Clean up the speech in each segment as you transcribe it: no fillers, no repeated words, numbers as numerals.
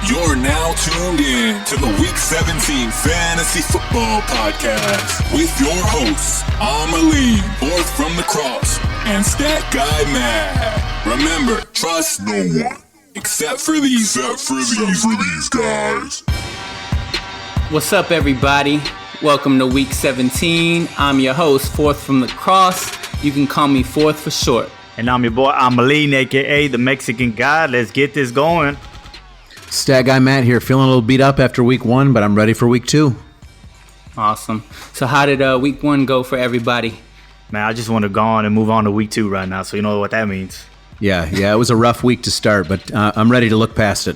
You're now tuned in to the Week 17 Fantasy Football Podcast with your hosts, Amalean, fourth from the cross, and Stat Guy Matt. Remember, trust no one except for these guys. What's up, everybody? Welcome to Week 17. I'm your host, fourth from the cross. You can call me fourth for short. And I'm your boy, Amalean, a.k.a. the Mexican guy. Let's get this going. Stat Guy Matt here, feeling a little beat up after week one, but I'm ready for week two. Awesome. So how did week one go for everybody? Man, I just want to go on and move on to week two right now, so you know what that means. Yeah, it was a rough week to start, but I'm ready to look past it.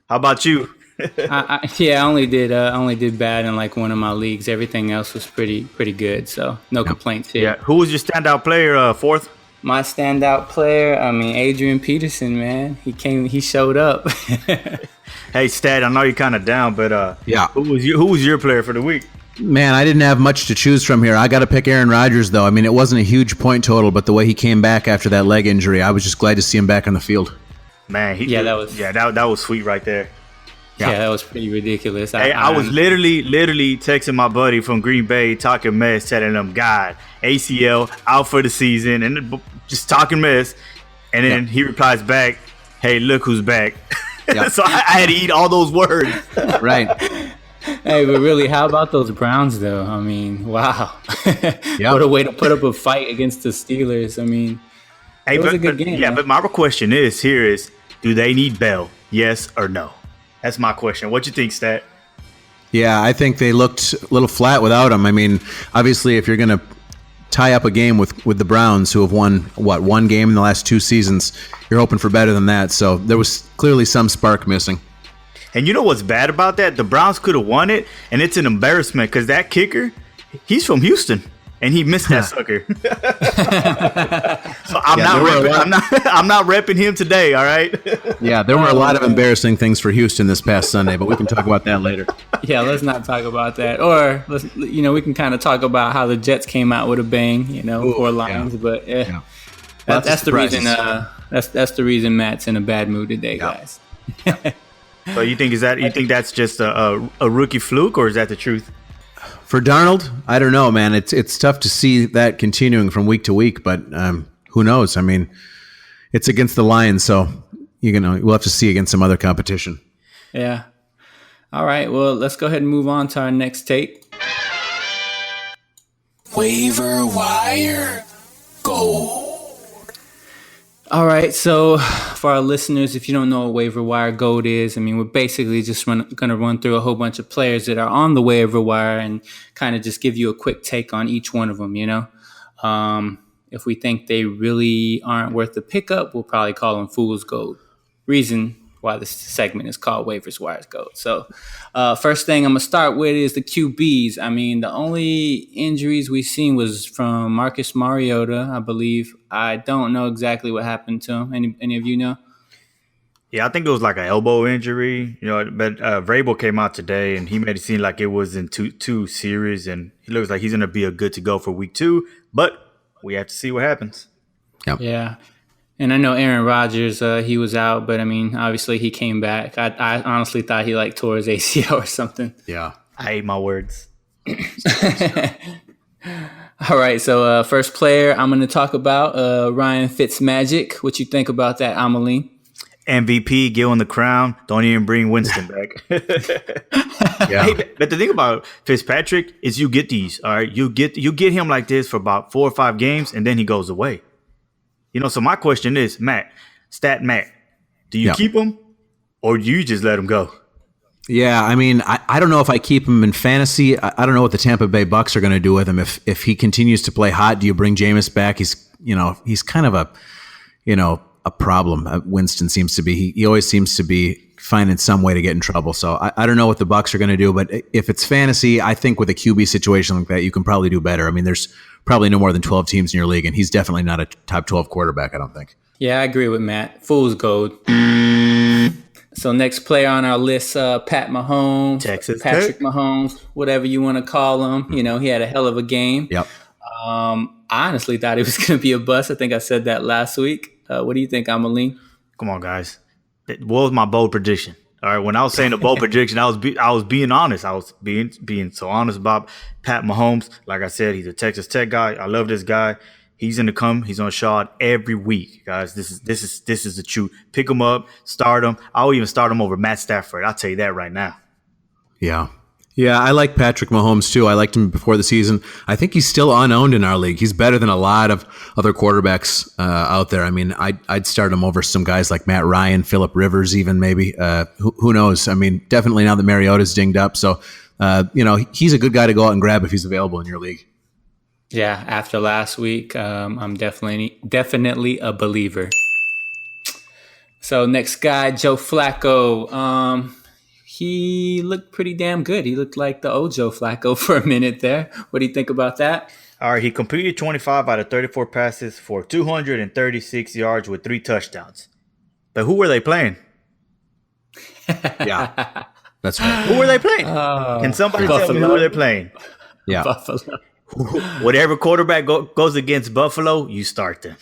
How about you? I only did bad in like one of my leagues. Everything else was pretty good, so no complaints here. Yeah. Who was your standout player, fourth? My standout player, Adrian Peterson, man. He showed up. Hey, Stat, I know you're kind of down, but who was your player for the week? Man, I didn't have much to choose from here. I got to pick Aaron Rodgers, though. I mean, it wasn't a huge point total, but the way he came back after that leg injury, I was just glad to see him back on the field. Man, that was sweet right there. Yeah, that was pretty ridiculous. I was literally texting my buddy from Green Bay, talking mess, telling him, God, ACL out for the season, and just talking mess. And then he replies back, hey, look who's back. So I had to eat all those words. Right. Hey, but really, how about those Browns, though? I mean, wow. What a way to put up a fight against the Steelers. I mean, it was a good game. Yeah, but my question is, do they need Bell? Yes or no? That's my question. What you think, Stat? Yeah, I think they looked a little flat without him. I mean, obviously, if you're going to tie up a game with the Browns, who have won, one game in the last two seasons, you're hoping for better than that. So there was clearly some spark missing. And you know what's bad about that? The Browns could have won it, and it's an embarrassment because that kicker, he's from Houston. And he missed that sucker. So I'm not repping him today, all right? Yeah, there were a lot of embarrassing things for Houston this past Sunday, but we can talk about that later. Yeah, let's not talk about that. Or we can kind of talk about how the Jets came out with a bang, for Lions. Yeah. But that's the reason. That's the reason Matt's in a bad mood today, guys. So you think that's just a rookie fluke, or is that the truth? For Darnold, I don't know, man. It's tough to see that continuing from week to week, but who knows? I mean, it's against the Lions, so we'll have to see against some other competition. Yeah. All right. Well, let's go ahead and move on to our next tape. Waiver wire go. All right, so for our listeners, if you don't know what waiver wire gold is, we're basically just going to run through a whole bunch of players that are on the waiver wire and kind of just give you a quick take on each one of them, If we think they really aren't worth the pickup, we'll probably call them fool's gold. Reason why this segment is called Waivers Wires Gold. So first thing I'm going to start with is the QBs. The only injuries we've seen was from Marcus Mariota, I believe. I don't know exactly what happened to him. Any of you know? Yeah, I think it was like an elbow injury, but Vrabel came out today and he made it seem like it was in two series, and he looks like he's going to be a good to go for week 2, but we have to see what happens. Yep. Yeah. And I know Aaron Rodgers, he was out, but obviously he came back. I honestly thought he tore his ACL or something. Yeah. I hate my words. All right, so first player I'm going to talk about, Ryan Fitzmagic. What you think about that, Amalean? MVP, give him the crown. Don't even bring Winston back. Yeah. Hey, but the thing about Fitzpatrick is you get these, all right? You get him like this for about 4 or 5 games, and then he goes away. So my question is, Matt, do you keep him or do you just let him go? Yeah, I don't know if I keep him in fantasy. I don't know what the Tampa Bay Bucks are going to do with him. If he continues to play hot, do you bring Jameis back? He's kind of a problem. Winston seems to be. He always seems to be finding some way to get in trouble. So I don't know what the Bucks are going to do, but if it's fantasy, I think with a QB situation like that, you can probably do better. There's probably no more than 12 teams in your league, and he's definitely not a top 12 quarterback, I don't think. Yeah, I agree with Matt. Fool's gold. So next player on our list, Pat Mahomes, Patrick Mahomes, whatever you want to call him. He had a hell of a game. Yep. I honestly thought it was going to be a bust. I think I said that last week. What do you think, Amalean? Come on, guys. What was my bold prediction? All right, when I was saying the bold prediction, I was being honest. I was being so honest about Pat Mahomes. Like I said, he's a Texas Tech guy. I love this guy. He's in the come. He's on shot every week, guys. This is the truth. Pick him up, start him. I'll even start him over Matt Stafford. I'll tell you that right now. Yeah. Yeah, I like Patrick Mahomes too. I liked him before the season. I think he's still unowned in our league. He's better than a lot of other quarterbacks out there. I mean, I'd start him over some guys like Matt Ryan, Phillip Rivers, even maybe. Who knows? I mean, definitely now that Mariota's dinged up. So, he's a good guy to go out and grab if he's available in your league. Yeah, after last week, I'm definitely a believer. So next guy, Joe Flacco. He looked pretty damn good. He looked like the old Joe Flacco for a minute there. What do you think about that? All right, he completed 25 out of 34 passes for 236 yards with 3 touchdowns. But who were they playing? Yeah, that's right. Who were they playing? Can somebody tell me who they're playing? Yeah, Buffalo. Whatever quarterback goes against Buffalo, you start them.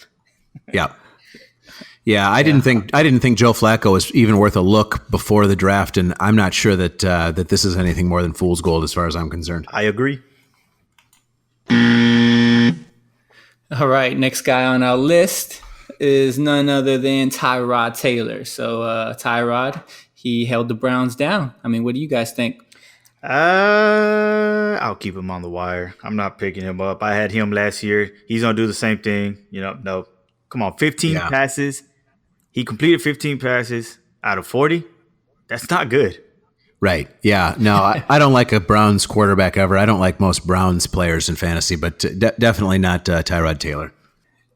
Yeah. Yeah, I didn't think Joe Flacco was even worth a look before the draft, and I'm not sure that that this is anything more than fool's gold as far as I'm concerned. I agree. All right, next guy on our list is none other than Tyrod Taylor. So Tyrod, he held the Browns down. I mean, what do you guys think? I'll keep him on the wire. I'm not picking him up. I had him last year. He's gonna do the same thing. No. Come on, 15 passes. He completed 15 passes out of 40. That's not good. Right. Yeah. No, I don't like a Browns quarterback ever. I don't like most Browns players in fantasy, but definitely not Tyrod Taylor.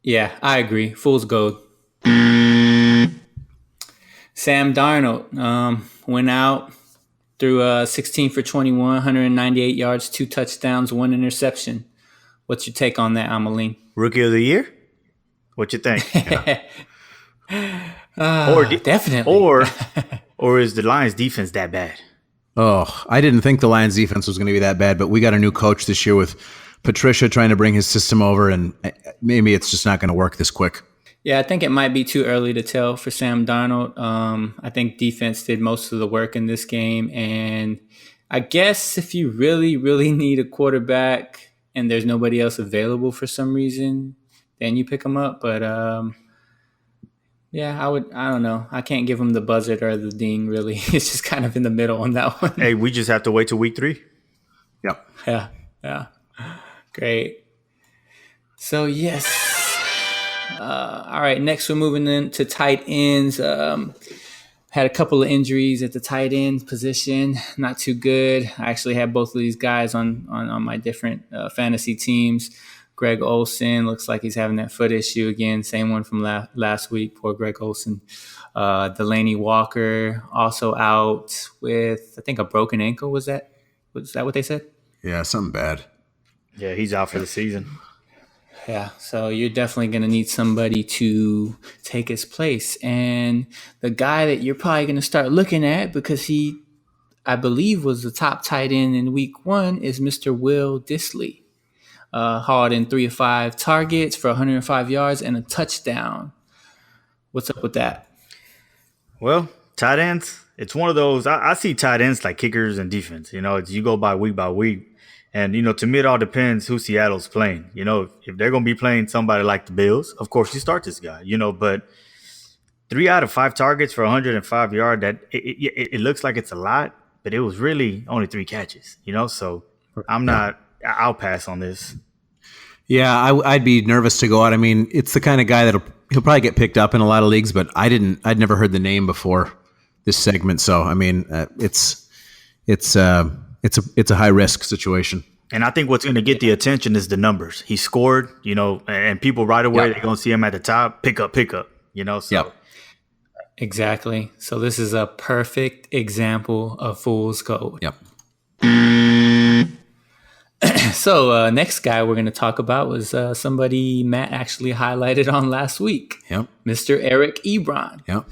Yeah, I agree. Fool's gold. Sam Darnold went out, threw 16 for 21, 198 yards, 2 touchdowns, 1 interception. What's your take on that, Amalean? Rookie of the year? What you think? Definitely. Or is the Lions defense that bad? Oh, I didn't think the Lions defense was going to be that bad, but we got a new coach this year with Patricia trying to bring his system over, and maybe it's just not going to work this quick. Yeah, I think it might be too early to tell for Sam Darnold. I think defense did most of the work in this game, and I guess if you really, really need a quarterback and there's nobody else available for some reason, then you pick him up. But yeah, I don't know. I can't give him the buzzard or the ding, really. It's just kind of in the middle on that one. Hey, we just have to wait till week 3. Yep. Yeah. Great. So, yes. All right, next we're moving into tight ends. Had a couple of injuries at the tight end position. Not too good. I actually had both of these guys on my different fantasy teams. Greg Olsen looks like he's having that foot issue again. Same one from last week. Poor Greg Olsen. Delaney Walker also out with, I think, a broken ankle. Was that what they said? Yeah, something bad. Yeah, he's out for the season. Yeah, so you're definitely going to need somebody to take his place. And the guy that you're probably going to start looking at, because he, I believe, was the top tight end in week 1, is Mr. Will Dissly. Hauled in 3 of 5 targets for 105 yards and a touchdown. What's up with that? Well, tight ends, it's one of those. I see tight ends like kickers and defense. You go by week. And, to me, it all depends who Seattle's playing. If they're going to be playing somebody like the Bills, of course you start this guy, but 3 out of 5 targets for 105 yards, that it looks like it's a lot, but it was really only 3 catches, so I'll pass on this. Yeah, I'd be nervous to go out. I mean, it's the kind of guy he'll probably get picked up in a lot of leagues, but I'd never heard the name before this segment. So, I mean, it's a high risk situation. And I think what's going to get the attention is the numbers. He scored, and people right away, they're going to see him at the top, pick up, so. Yep. Exactly. So this is a perfect example of fool's gold. Yep. So next guy we're going to talk about was somebody Matt actually highlighted on last week. Yep. Mr. Eric Ebron. Yep.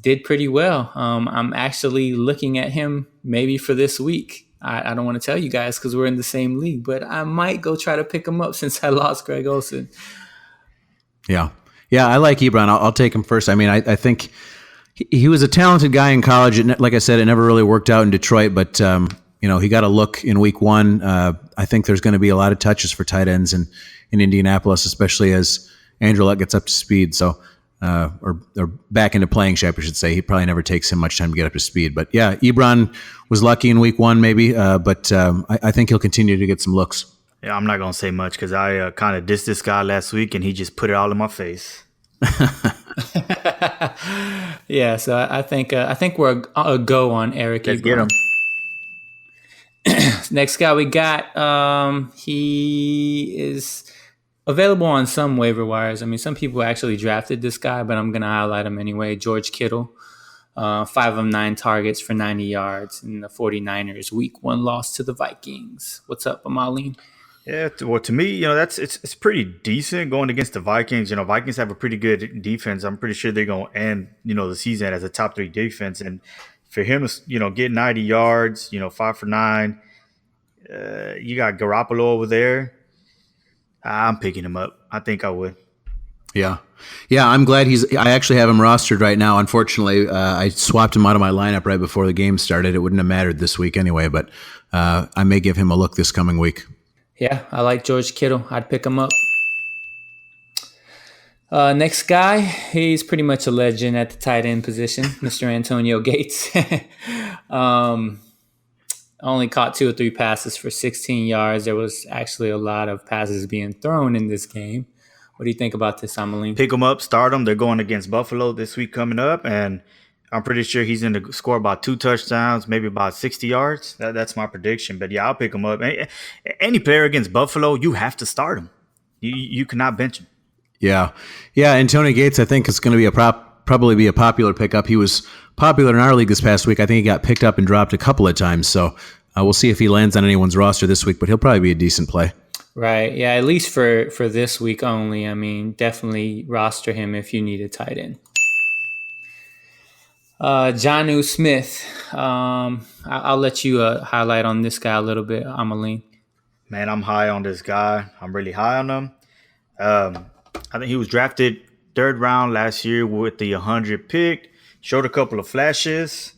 Did pretty well. I'm actually looking at him maybe for this week. I don't want to tell you guys because we're in the same league, but I might go try to pick him up since I lost Greg Olsen. Yeah. Yeah, I like Ebron. I'll take him first. I mean, I think, He was a talented guy in college. Like I said, it never really worked out in Detroit, but he got a look in week 1. I think there's going to be a lot of touches for tight ends in Indianapolis, especially as Andrew Luck gets up to speed. So, or back into playing shape, I should say. He probably never takes him much time to get up to speed. But yeah, Ebron was lucky in week 1, maybe. But I think he'll continue to get some looks. Yeah, I'm not gonna say much because I kind of dissed this guy last week, and he just put it all in my face. Yeah, so I think we're a go on Eric. Let's get him. Next guy we got, he is available on some waiver wires. I mean, some people actually drafted this guy, but I'm going to highlight him anyway. George Kittle, 5 of 9 targets for 90 yards in the 49ers week 1 loss to the Vikings. What's up, Amalean? Yeah, well, to me, it's pretty decent going against the Vikings. Vikings have a pretty good defense. I'm pretty sure they're going to end, the season as a top 3 defense. And for him to, get 90 yards, 5 for 9, you got Garoppolo over there. I'm picking him up. I think I would. Yeah, I'm glad I actually have him rostered right now. Unfortunately, I swapped him out of my lineup right before the game started. It wouldn't have mattered this week anyway, but I may give him a look this coming week. Yeah, I like George Kittle. I'd pick him up. Next guy, he's pretty much a legend at the tight end position, Mr. Antonio Gates. Only caught 2 or 3 passes for 16 yards. There was actually a lot of passes being thrown in this game. What do you think about this, Amalean? Pick him up, start him. They're going against Buffalo this week coming up, and I'm pretty sure he's going to score about 2 touchdowns, maybe about 60 yards. That's my prediction. But, yeah, I'll pick him up. Any player against Buffalo, you have to start him. You cannot bench him. Yeah. Antonio Gates, I think, is going to be probably be a popular pickup. He was popular in our league this past week. I think he got picked up and dropped a couple of times. So we'll see if he lands on anyone's roster this week, but he'll probably be a decent play. Right. Yeah, at least for this week only. I mean, definitely roster him if you need a tight end. Jonnu Smith. I'll let you highlight on this guy a little bit, Amalean. Man, I'm high on this guy. I'm really high on him. I think he was drafted 3rd round last year with the 100 pick. Showed a couple of flashes.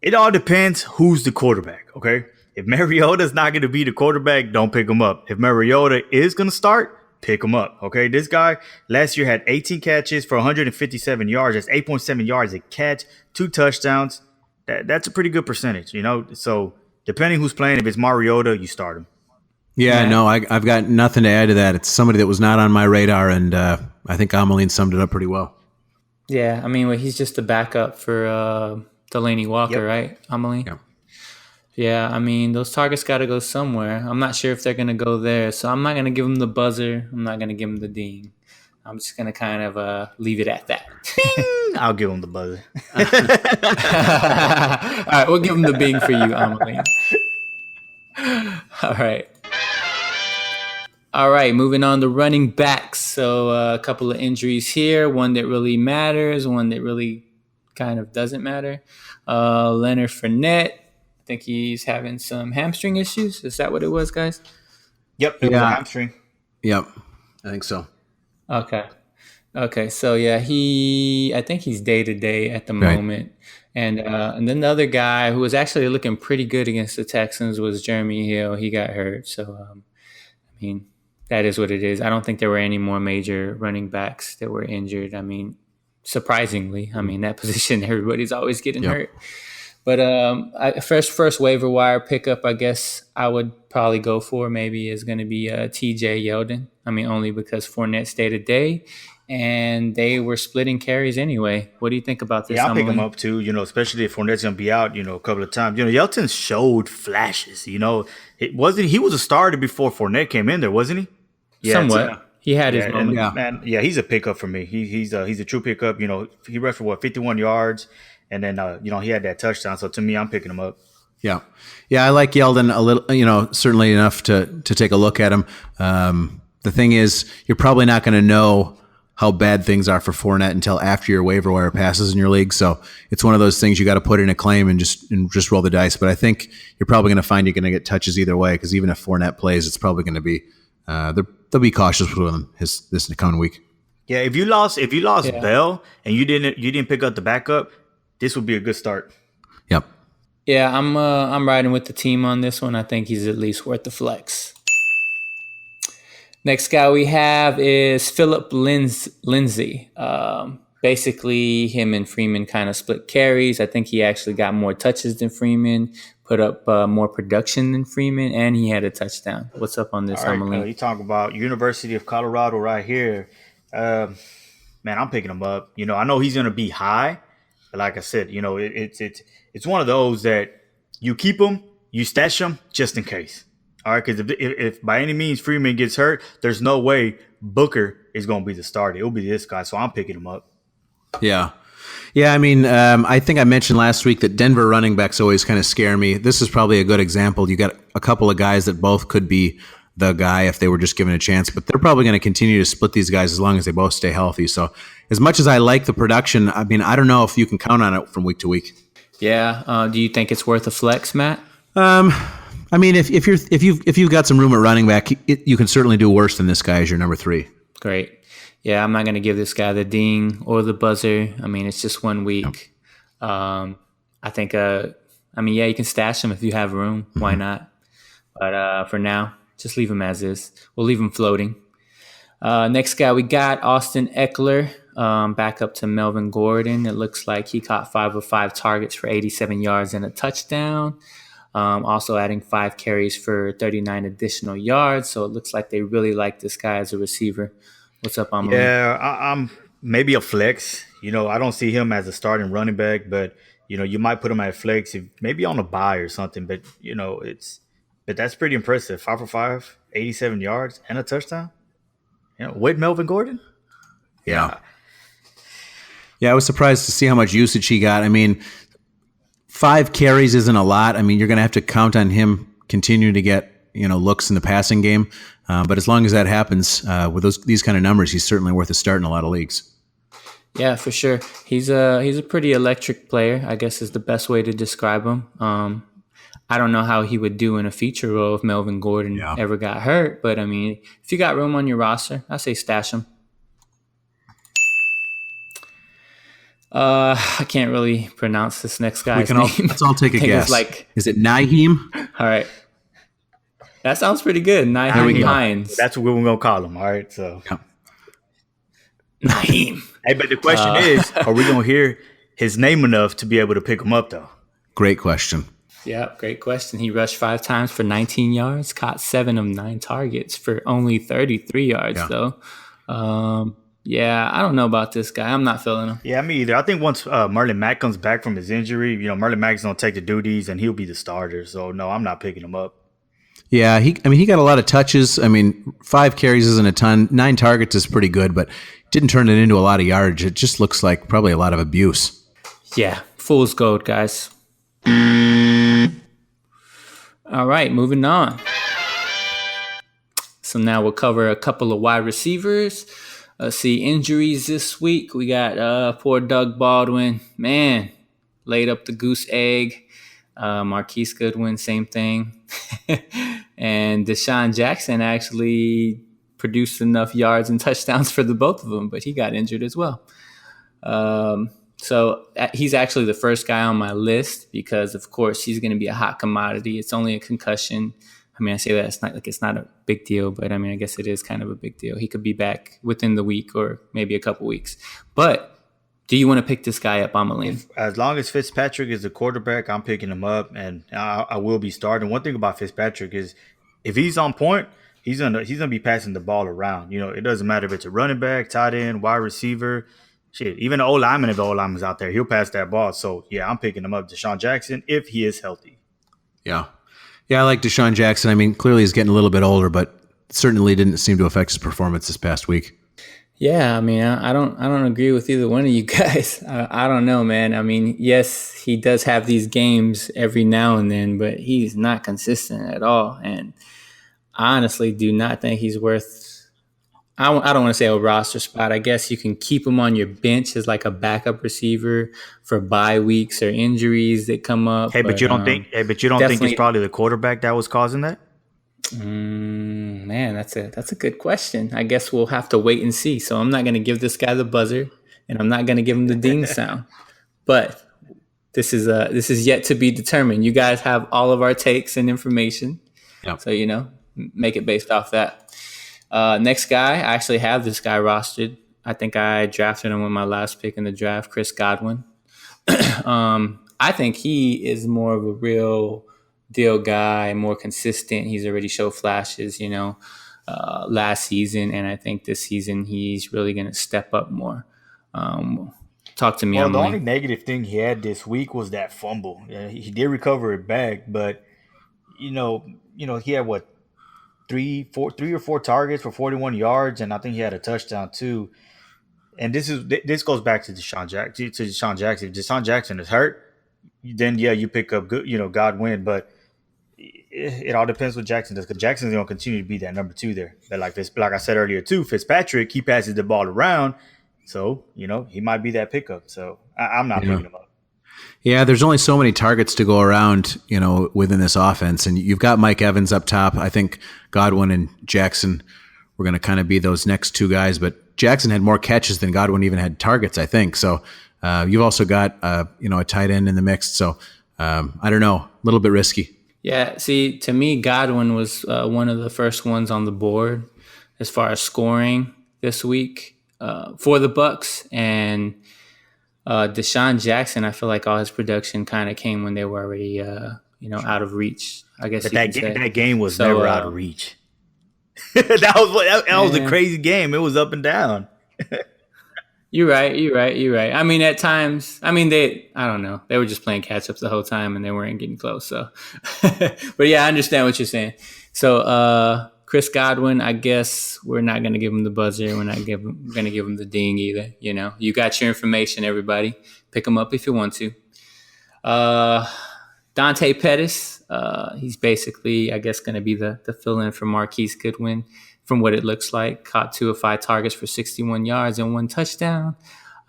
It all depends who's the quarterback, okay? If Mariota's not going to be the quarterback, don't pick him up. If Mariota is going to start, pick him up, okay? This guy last year had 18 catches for 157 yards. That's 8.7 yards a catch, 2 touchdowns. That's a pretty good percentage, So depending who's playing, if it's Mariota, you start him. Yeah, no, I've got nothing to add to that. It's somebody that was not on my radar, and I think Amalean summed it up pretty well. Yeah, I mean, he's just a backup for Delaney Walker, right, Amalean? Yeah. Yeah, I mean, those targets got to go somewhere. I'm not sure if they're going to go there, so I'm not going to give him the buzzer. I'm not going to give him the ding. I'm just going to kind of leave it at that. I'll give him the buzzer. All right, we'll give him the bing for you, Amalean. All right, moving on to running backs. So a couple of injuries here. One that really matters, one that really kind of doesn't matter. Leonard Fournette. I think he's having some hamstring issues. Is that what it was, guys? Yep, it was a hamstring. Yep, I think so. Okay. So yeah, I think he's day-to-day at the moment. And then the other guy who was actually looking pretty good against the Texans was Jeremy Hill. He got hurt. So, I mean, that is what it is. I don't think there were any more major running backs that were injured. I mean, surprisingly, that position, everybody's always getting hurt. But first waiver wire pickup, I guess I would probably go for maybe is going to be TJ Yeldon. Only because Fournette stayed a day, and they were splitting carries anyway. What do you think about this? Yeah, I'll pick him up too, especially if Fournette's going to be out, a couple of times. Yeldon showed flashes, he was a starter before Fournette came in there, wasn't he? Yeah, somewhat. He had his moment. He's a pickup for me. He's a true pickup. He rushed for 51 yards. And then, he had that touchdown. So, to me, I'm picking him up. Yeah, I like Yeldon a little, certainly enough to take a look at him. The thing is, you're probably not going to know how bad things are for Fournette until after your waiver wire passes in your league. So, it's one of those things you got to put in a claim and just roll the dice. But I think you're probably going to find you're going to get touches either way, because even if Fournette plays, it's probably going to be they'll be cautious with him this coming week. Yeah, if you lost Yeah. Bell and you didn't pick up the backup, this would be a good start. Yep. Yeah, I'm riding with the team on this one. I think he's at least worth the flex. Next guy we have is Philip Lindsay. Basically, him and Freeman kind of split carries. I think he actually got more touches than Freeman, put up more production than Freeman, and he had a touchdown. What's up on this, All right, Amalean? you talk about University of Colorado right here. Man, I'm picking him up. I know he's going to be high, but like I said, it's one of those that you keep him, you stash him just in case. All right, because if by any means Freeman gets hurt, there's no way Booker is going to be the starter. It'll be this guy, so I'm picking him up. Yeah. Yeah, I mean, I think I mentioned last week that Denver running backs always kind of scare me. This is probably a good example. You got a couple of guys that both could be the guy if they were just given a chance, but they're probably going to continue to split these guys as long as they both stay healthy. So as much as I like the production, I mean, I don't know if you can count on it from week to week. Yeah. Do you think it's worth a flex, Matt? I mean, if you've got some room at running back, you can certainly do worse than this guy as your number 3. Great. Yeah, I'm not going to give this guy the ding or the buzzer. I mean, it's just 1 week. I think, yeah, you can stash him if you have room. Why not? But for now, just leave him as is. We'll leave him floating. Next guy, we got Austin Eckler, back up to Melvin Gordon. It looks like he caught 5 of 5 targets for 87 yards and a touchdown. Also adding 5 carries for 39 additional yards. So it looks like they really like this guy as a receiver. What's up, Amalean? Yeah, I'm maybe a flex. I don't see him as a starting running back, but you might put him at flex, maybe on a bye or something. But but that's pretty impressive. 5 for 5, 87 yards and a touchdown. With Melvin Gordon. Yeah, I was surprised to see how much usage he got. I mean, 5 carries isn't a lot. I mean, you're going to have to count on him continuing to get looks in the passing game. But as long as that happens with these kind of numbers, he's certainly worth a start in a lot of leagues. Yeah, for sure. He's a pretty electric player, I guess is the best way to describe him. I don't know how he would do in a feature role if Melvin Gordon ever got hurt. But, I mean, if you got room on your roster, I say stash him. I can't really pronounce this next guy's name. Let's all take a guess. Is it Naheem? All right. That sounds pretty good. Naheem Hines. That's what we're going to call him. All right. So, Naheem. Hey, but the question is, are we going to hear his name enough to be able to pick him up, though? Great question. Yeah, great question. He rushed 5 times for 19 yards, caught 7 of 9 targets for only 33 yards, though. Yeah, I don't know about this guy. I'm not feeling him. Yeah, me either. I think once Marlon Mack comes back from his injury, Marlon Mack's going to take the duties and he'll be the starter. So, no, I'm not picking him up. Yeah, he got a lot of touches. I mean, 5 carries isn't a ton. 9 targets is pretty good, but didn't turn it into a lot of yardage. It just looks like probably a lot of abuse. Yeah, fool's gold, guys. All right, moving on. So now we'll cover a couple of wide receivers. See injuries this week. We got poor Doug Baldwin. Man, laid up the goose egg. Marquise Goodwin, same thing. And Deshaun Jackson actually produced enough yards and touchdowns for the both of them, but he got injured as well. So he's actually the first guy on my list because, of course, he's going to be a hot commodity. It's only a concussion. I mean, I say that it's not a big deal, but I mean, I guess it is kind of a big deal. He could be back within the week or maybe a couple weeks. But do you want to pick this guy up, Amalean? As long as Fitzpatrick is the quarterback, I'm picking him up, and I will be starting. One thing about Fitzpatrick is if he's on point, he's gonna be passing the ball around. It doesn't matter if it's a running back, tight end, wide receiver. Shit, even the O-lineman, if the O-lineman's out there, he'll pass that ball. So, yeah, I'm picking him up, Deshaun Jackson, if he is healthy. Yeah. Yeah, I like Deshaun Jackson. I mean, clearly he's getting a little bit older, but certainly didn't seem to affect his performance this past week. Yeah, I mean, I don't agree with either one of you guys. I don't know, man. I mean, yes, he does have these games every now and then, but he's not consistent at all. And I honestly do not think he's worth I don't want to say a roster spot. I guess you can keep him on your bench as like a backup receiver for bye weeks or injuries that come up. But you don't think it's probably the quarterback that was causing that? Man, that's a good question. I guess we'll have to wait and see. So I'm not going to give this guy the buzzer, and I'm not going to give him the ding sound. But this is yet to be determined. You guys have all of our takes and information, Yep. so make it based off that. Next guy, I actually have this guy rostered. I think I drafted him with my last pick in the draft, Chris Godwin. I think he is more of a real deal guy, more consistent. He's already showed flashes, last season, and I think this season he's really going to step up more. Talk to me, Well, the only Emily. negative thing he had this week was that fumble. Yeah, he did recover it back, but he had what three or four targets for 41 yards, and I think he had a touchdown too. And this goes back to Deshaun Jackson. To Deshaun Jackson, if Deshaun Jackson is hurt, then yeah, you pick up good, Godwin. But it all depends what Jackson does, because Jackson's going to continue to be that number 2 there. But like I said earlier too, Fitzpatrick, he passes the ball around, so he might be that pickup. So I'm not picking him up. Yeah, there's only so many targets to go around, within this offense. And you've got Mike Evans up top. I think Godwin and Jackson were going to kind of be those next 2 guys. But Jackson had more catches than Godwin even had targets, I think. So you've also got, a tight end in the mix. So I don't know, a little bit risky. Yeah, see, to me, Godwin was one of the first ones on the board as far as scoring this week for the Bucks. And Deshaun Jackson, I feel like all his production kind of came when they were already, out of reach. I guess. But that game was never out of reach. that was a crazy game. It was up and down. You're right. I mean, at times, I don't know. They were just playing catch up the whole time, and they weren't getting close. So, but yeah, I understand what you're saying. So, Chris Godwin, I guess we're not going to give him the buzzer. We're not going to give him the ding either. You got your information, everybody. Pick him up if you want to. Dante Pettis, he's basically, I guess, going to be the fill-in for Marquise Goodwin from what it looks like. Caught 2 of 5 targets for 61 yards and 1 touchdown.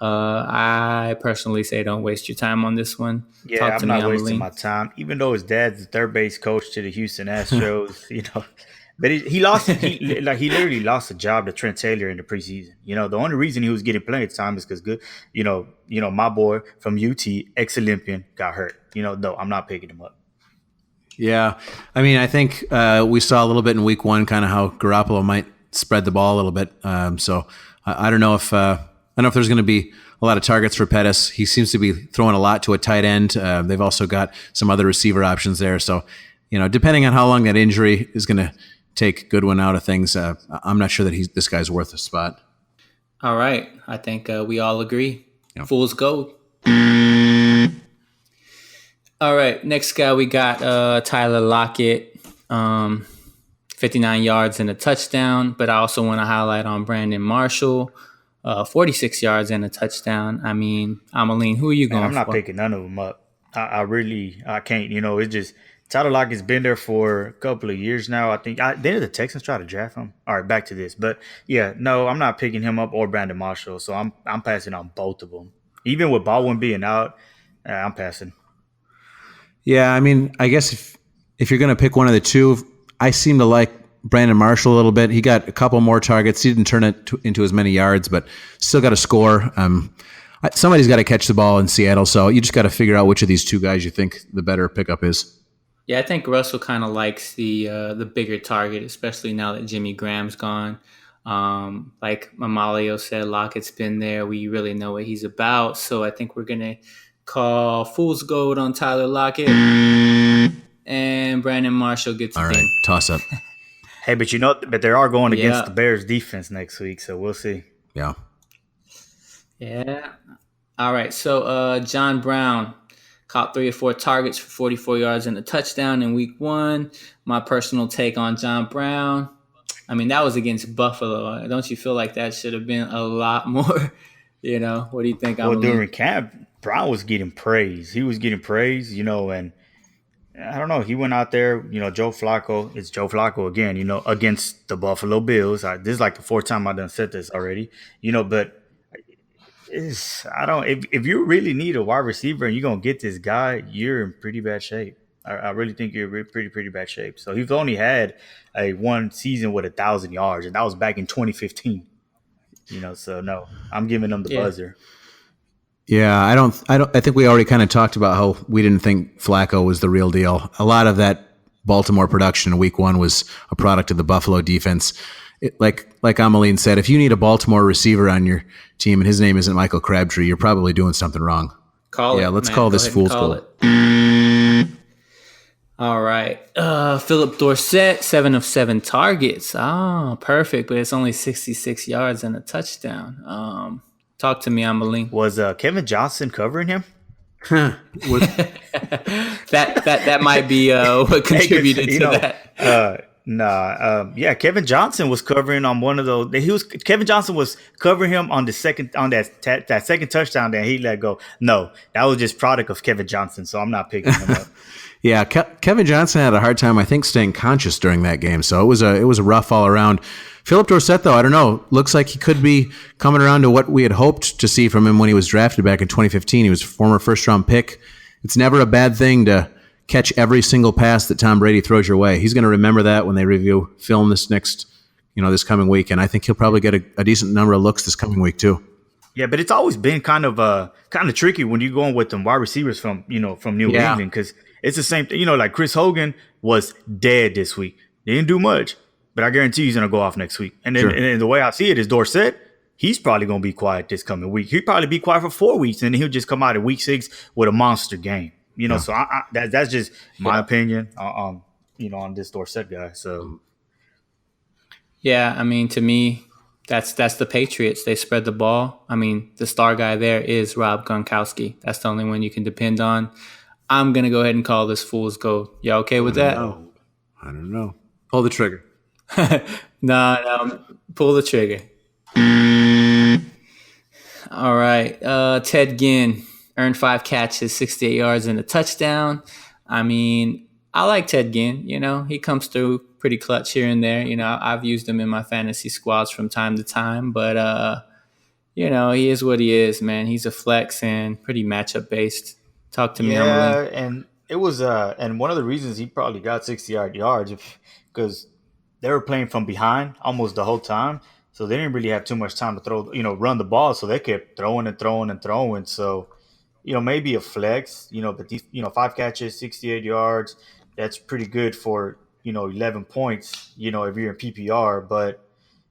I personally say don't waste your time on this one. Yeah, I'm not wasting my time. Even though his dad's the third base coach to the Houston Astros, but he lost. He literally lost a job to Trent Taylor in the preseason. The only reason he was getting playing time is because my boy from UT, ex-Olympian, got hurt. No, I'm not picking him up. Yeah, I think we saw a little bit in week 1, kind of how Garoppolo might spread the ball a little bit. So I don't know if there's going to be a lot of targets for Pettis. He seems to be throwing a lot to a tight end. They've also got some other receiver options there. So depending on how long that injury is going to take Goodwin out of things, I'm not sure that this guy's worth a spot. All right, I think we all agree. Yep. Fool's gold. All right, next guy we got Tyler Lockett, 59 yards and a touchdown. But I also want to highlight on Brandon Marshall, 46 yards and a touchdown. Amalean, who are you going for? I'm not picking none of them up. I can't. It's just Tyler Lockett's been there for a couple of years now. I think didn't the Texans try to draft him? All right, back to this. But yeah, no, I'm not picking him up or Brandon Marshall. So I'm passing on both of them. Even with Baldwin being out, I'm passing. Yeah, I guess if you're going to pick one of the two, I seem to like Brandon Marshall a little bit. He got a couple more targets. He didn't turn it into as many yards, but still got to score. Somebody's got to catch the ball in Seattle, so you just got to figure out which of these two guys you think the better pickup is. Yeah, I think Russell kind of likes the bigger target, especially now that Jimmy Graham's gone. Like Amalio said, Lockett's been there. We really know what he's about, so I think we're going to call Fool's Gold on Tyler Lockett, and Brandon Marshall gets all right. Toss up. Hey, but they are going against the Bears defense next week, so we'll see. Yeah. All right. So John Brown caught 3 or 4 targets for 44 yards and a touchdown in week 1. My personal take on John Brown. That was against Buffalo. Don't you feel like that should have been a lot more? What do you think? Well, during camp, Brown was getting praise. He was getting praise, and I don't know. He went out there, Joe Flacco. It's Joe Flacco again, against the Buffalo Bills. This is like the 4th time I've done said this already, but if you really need a wide receiver and you're going to get this guy, you're in pretty bad shape. I really think you're in pretty bad shape. So he's only had a one season with 1,000 yards, and that was back in 2015. So no, I'm giving him the Yeah. buzzer. Yeah, I think we already kind of talked about how we didn't think Flacco was the real deal. A lot of that Baltimore production in week 1 was a product of the Buffalo defense. Like Amalean said, if you need a Baltimore receiver on your team and his name isn't Michael Crabtree, you're probably doing something wrong. Call it. Yeah, let's man. call Go this ahead and fool's call goal. it. All right. Philip Dorsett, 7 of 7 targets. Perfect, but it's only 66 yards and a touchdown. Talk to me, Amalean. Was Kevin Johnson covering him? That might be what contributed to that. Yeah, Kevin Johnson was covering on one of those. Kevin Johnson was covering him on the second on that second touchdown that he let go. No, that was just product of Kevin Johnson. So I'm not picking him up. Yeah, Kevin Johnson had a hard time, I think, staying conscious during that game. So it was a rough all around. Philip Dorsett, though, I don't know. Looks like he could be coming around to what we had hoped to see from him when he was drafted back in 2015. He was a former first-round pick. It's never a bad thing to catch every single pass that Tom Brady throws your way. He's going to remember that when they review film this coming week, and I think he'll probably get a decent number of looks this coming week too. Yeah, but it's always been kind of tricky when you're going with them wide receivers from New England, because it's the same thing. Like Chris Hogan was dead this week. They didn't do much, but I guarantee he's going to go off next week. And then Sure. and the way I see it is Dorsett, he's probably going to be quiet this coming week. He'll probably be quiet for 4 weeks, and then he'll just come out in week 6 with a monster game. So that's just my opinion on this Dorsett guy. So Yeah, I mean, to me, that's the Patriots. They spread the ball. I mean, the star guy there is Rob Gronkowski. That's the only one you can depend on. I'm going to go ahead and call this fool's gold. Y'all okay with that? I don't know. Pull the trigger. No, pull the trigger. All right. Ted Ginn earned 5 catches, 68 yards, and a touchdown. I mean, I like Ted Ginn. He comes through pretty clutch here and there. I've used him in my fantasy squads from time to time, but he is what he is, man. He's a flex and pretty matchup based. Talk to me, Emily. and it was and one of the reasons he probably got 60 yards because they were playing from behind almost the whole time, so they didn't really have too much time to throw, run the ball, so they kept throwing and throwing and throwing. So maybe a flex, but these, 5 catches, 68 yards, that's pretty good for 11 points, if you're in PPR,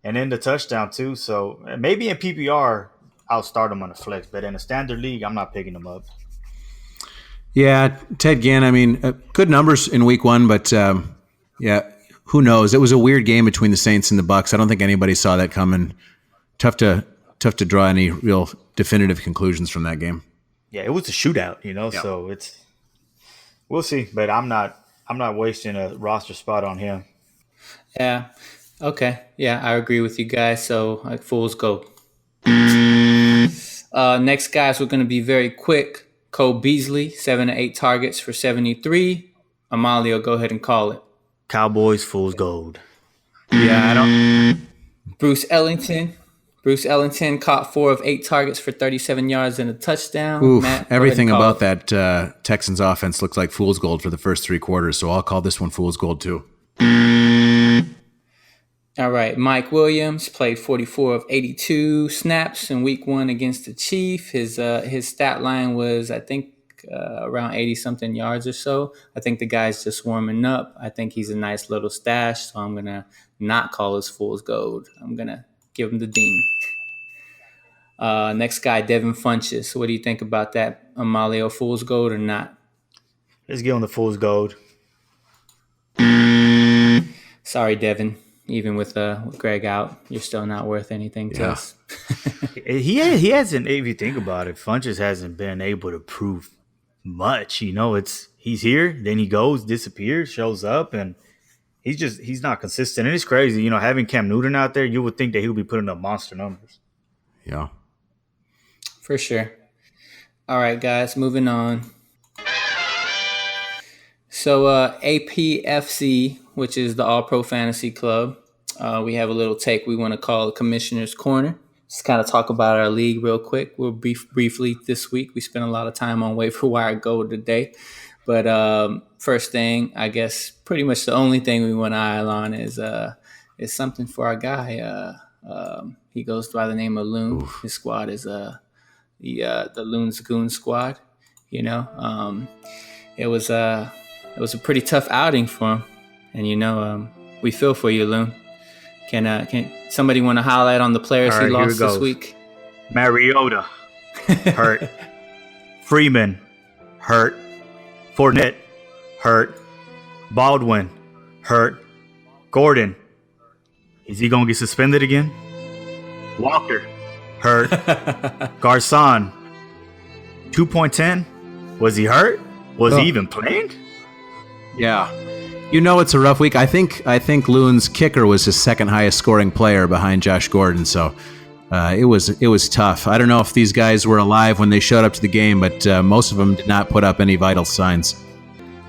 and then the touchdown too. So maybe in PPR, I'll start him on a flex, but in a standard league, I'm not picking him up. Yeah, Ted Ginn, I mean, good numbers in week 1, but who knows? It was a weird game between the Saints and the Bucs. I don't think anybody saw that coming. Tough to draw any real definitive conclusions from that game. Yeah, it was a shootout, so we'll see, but I'm not wasting a roster spot on him. Yeah. Okay. Yeah, I agree with you guys. So, fool's gold. Next, guys, we're going to be very quick. Cole Beasley, 7 to 8 targets for 73. Amalio, go ahead and call it. Cowboys, fool's gold. Yeah, I don't. Bruce Ellington caught 4 of 8 targets for 37 yards and a touchdown. Oof, Matt, everything about it. that Texans offense looked like fool's gold for the first 3 quarters, so I'll call this one fool's gold too. All right, Mike Williams played 44 of 82 snaps in week 1 against the Chiefs. His stat line was, I think, around 80-something yards or so. I think the guy's just warming up. I think he's a nice little stash, so I'm going to not call his fool's gold. I'm going to give him the ding. Next guy, Devin Funchess. What do you think about that, Amalio? Fool's gold or not? Let's give him the fool's gold. Sorry, Devin. Even with Greg out, you're still not worth anything to us. He hasn't, if you think about it, Funchess hasn't been able to prove much. He's here, then he goes, disappears, shows up, and he's not consistent. And it's crazy, having Cam Newton out there, you would think that he would be putting up monster numbers. Yeah. For sure. All right, guys, moving on. So APFC, which is the All-Pro Fantasy Club, we have a little take we want to call the Commissioner's Corner. Just kind of talk about our league real quick. We'll briefly this week. We spent a lot of time on Waiver Wire Gold today. But first thing, I guess, pretty much the only thing we want to eye on is something for our guy. He goes by the name of Loon. Oof. His squad is the Loon's Goon squad. It was a pretty tough outing for him, and we feel for you, Loon. Can somebody want to highlight on the players All he right, lost this week? Mariota, hurt. Freeman, hurt. Fournette, hurt. Baldwin, hurt. Gordon, is he going to get suspended again? Walker, hurt. Garcon, 2.10. Was he hurt? Was he even playing? Yeah. It's a rough week. I think Loon's kicker was his second highest scoring player behind Josh Gordon, so it was tough. I don't know if these guys were alive when they showed up to the game, but most of them did not put up any vital signs.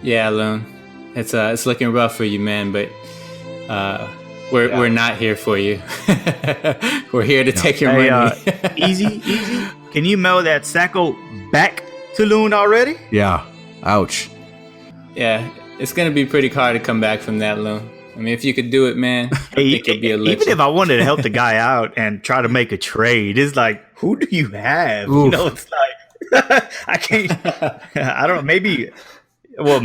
Yeah, Loon, it's looking rough for you, man. But we're not here for you. We're here to take your money. Easy. Can you mail that Sacco back to Loon already? Yeah. Ouch. Yeah, it's gonna be pretty hard to come back from that, Loon. I mean, if you could do it, man, I think it'd be a legend. Even if I wanted to help the guy out and try to make a trade, it's like, who do you have? Oof. It's like I can't. I don't know. Maybe we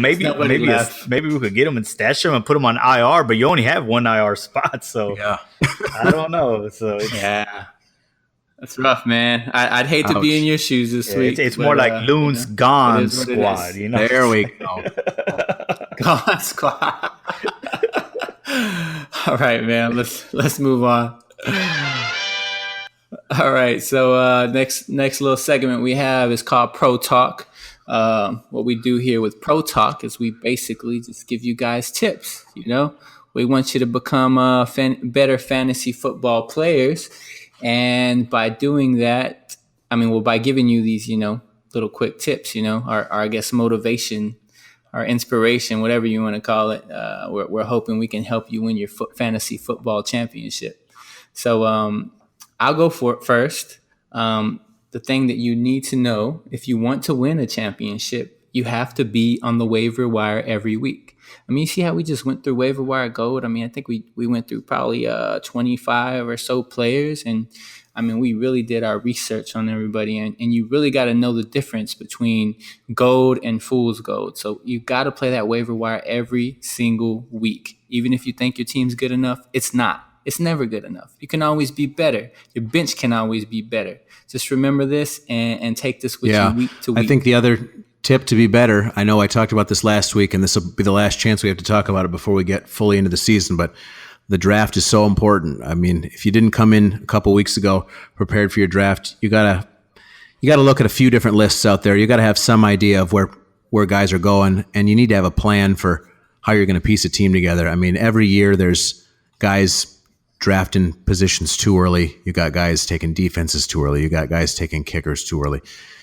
could get him and stash him and put him on IR, but you only have one IR spot, so Yeah. I don't know. So Yeah, that's rough, man. I'd hate to be in your shoes this week. It's more like Loon's Gone Squad. There we go. Gone Squad. All right, man. Let's move on. All right. So next little segment we have is called Pro Talk. What we do here with Pro Talk is we basically just give you guys tips. We want you to become better fantasy football players, and by doing that, by giving you these little quick tips, our I guess motivation, our inspiration, whatever you want to call it. We're hoping we can help you win your fantasy football championship. So I'll go for it first. The thing that you need to know if you want to win a championship, you have to be on the waiver wire every week. You see how we just went through waiver wire gold? I think we went through probably 25 or so players, and we really did our research on everybody, and you really got to know the difference between gold and fool's gold. So you got to play that waiver wire every single week. Even if you think your team's good enough, it's not. It's never good enough. You can always be better. Your bench can always be better. Just remember this and take this with you week to week. I think the other tip to be better, I know I talked about this last week, and this will be the last chance we have to talk about it before we get fully into the season, but the draft is so important. If you didn't come in a couple weeks ago prepared for your draft, you gotta look at a few different lists out there. You gotta have some idea of where guys are going, and you need to have a plan for how you're going to piece a team together. Every year there's guys drafting positions too early. You got guys taking defenses too early. You got guys taking kickers too early.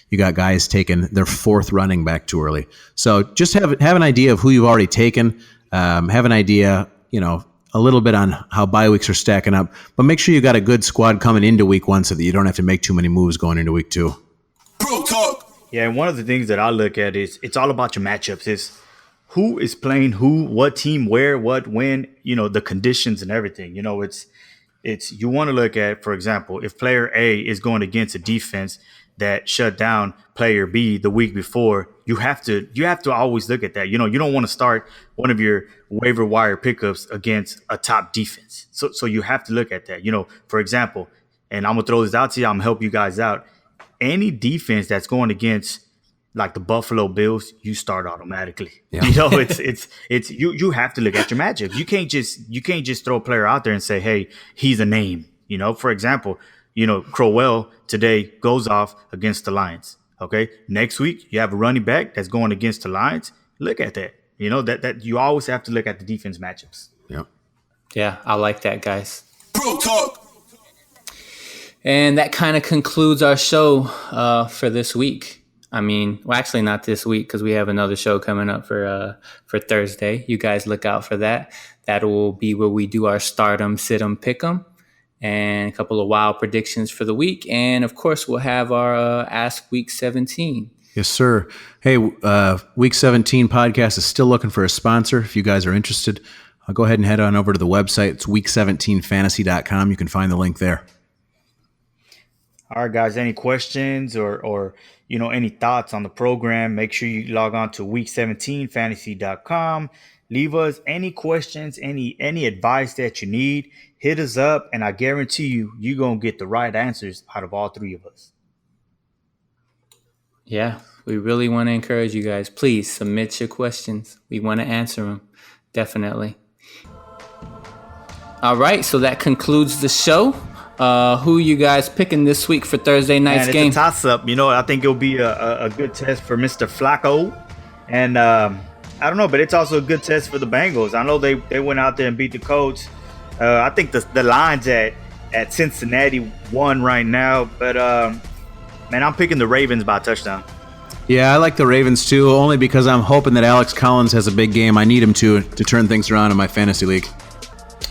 You got guys taking their fourth running back too early. So just have an idea of who you've already taken. Have an idea, a little bit on how bye weeks are stacking up, but make sure you got a good squad coming into week one so that you don't have to make too many moves going into week two. Pro Talk. Yeah, and one of the things that I look at is it's all about your matchups. Is who is playing who, what team, where, what, when, the conditions and everything. It's you want to look at, for example, if player A is going against a defense that shut down player B the week before, you have to always look at that. You don't want to start one of your waiver wire pickups against a top defense. So you have to look at that. For example, and I'm gonna throw this out to you, I'm gonna help you guys out. Any defense that's going against like the Buffalo Bills, you start automatically. Yeah. It's you have to look at your matchup. You can't just throw a player out there and say, hey, he's a name. For example, Crowell today goes off against the Lions. Okay. Next week, you have a running back that's going against the Lions. Look at that. That you always have to look at the defense matchups. Yeah. Yeah, I like that, guys. Pro Talk. And that kind of concludes our show for this week. Actually not this week because we have another show coming up for Thursday. You guys look out for that. That will be where we do our stardom, sit 'em, pick 'em, and a couple of wild predictions for the week. And of course, we'll have our Ask Week 17. Yes, sir. Hey, Week 17 podcast is still looking for a sponsor. If you guys are interested, I'll go ahead and head on over to the website. It's week17fantasy.com. You can find the link there. All right, guys, any questions or any thoughts on the program, make sure you log on to week17fantasy.com. Leave us any questions, any advice that you need. Hit us up, and I guarantee you're going to get the right answers out of all three of us. Yeah, we really want to encourage you guys. Please submit your questions. We want to answer them. Definitely. All right, so that concludes the show. Who you guys picking this week for Thursday night's game? It's a toss-up. I think it'll be a good test for Mr. Flacco. And I don't know, but it's also a good test for the Bengals. I know they went out there and beat the Colts. I think the line's at Cincinnati 1 right now. But, man, I'm picking the Ravens by a touchdown. Yeah, I like the Ravens too, only because I'm hoping that Alex Collins has a big game. I need him to turn things around in my fantasy league.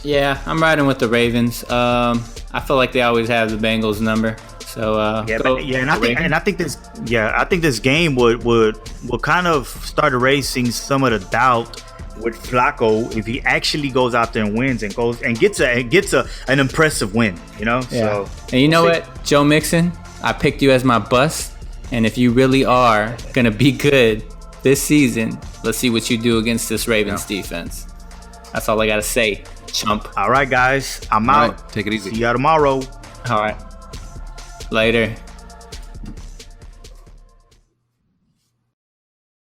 Yeah, I'm riding with the Ravens. I feel like they always have the Bengals number. So I think this game would kind of start erasing some of the doubt with Flacco if he actually goes out there and wins and goes and gets an impressive win. Yeah. So and you know what, Joe Mixon, I picked you as my bust, and if you really are gonna be good this season, let's see what you do against this Ravens defense. That's all I gotta say. Chump. All right, guys. I'm out. Right, take it easy. See y'all tomorrow. All right. Later.